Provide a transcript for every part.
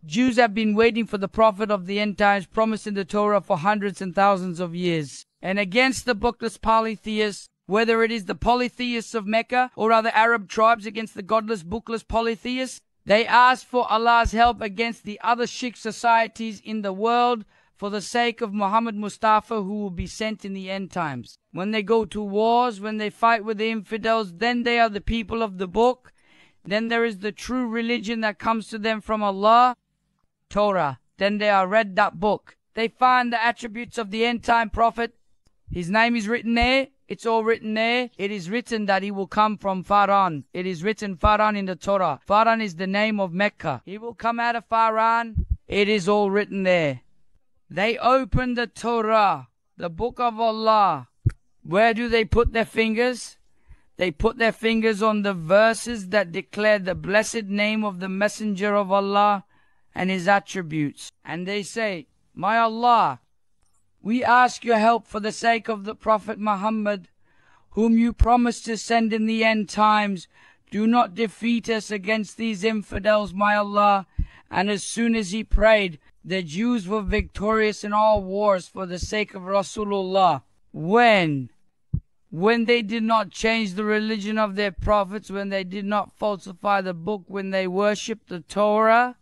Jews have been waiting for the prophet of the end times promised in the Torah for hundreds and thousands of years. And against the bookless polytheists, whether it is the polytheists of Mecca or other Arab tribes against the godless, bookless polytheists, they ask for Allah's help against the other shirk societies in the world for the sake of Muhammad Mustafa, who will be sent in the end times. When they go to wars, when they fight with the infidels, then they are the people of the book. Then there is the true religion that comes to them from Allah, Torah. Then they are read that book. They find the attributes of the end time prophet. His name is written there. It's all written there. It is written that he will come from Faran. It is written Faran in the Torah. Faran is the name of Mecca. He will come out of Faran. It is all written there. They open the Torah, the book of Allah. Where do they put their fingers? They put their fingers on the verses that declare the blessed name of the Messenger of Allah and his attributes. And they say, My Allah, we ask your help for the sake of the Prophet Muhammad, whom you promised to send in the end times. Do not defeat us against these infidels, my Allah. And as soon as he prayed, the Jews were victorious in all wars for the sake of Rasulullah. When they did not change the religion of their prophets, when they did not falsify the book, when they worshipped the Torah,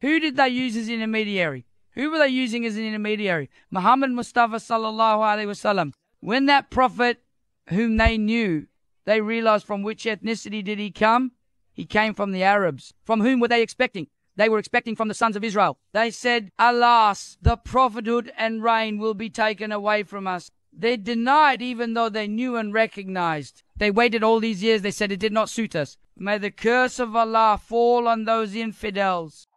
who did they use as intermediary? Who were they using as an intermediary? Muhammad Mustafa sallallahu alaihi wasallam. When that prophet whom they knew, they realized from which ethnicity did he come? He came from the Arabs. From whom were they expecting? They were expecting from the sons of Israel. They said, Alas, the prophethood and reign will be taken away from us. They denied even though they knew and recognized. They waited all these years. They said it did not suit us. May the curse of Allah fall on those infidels.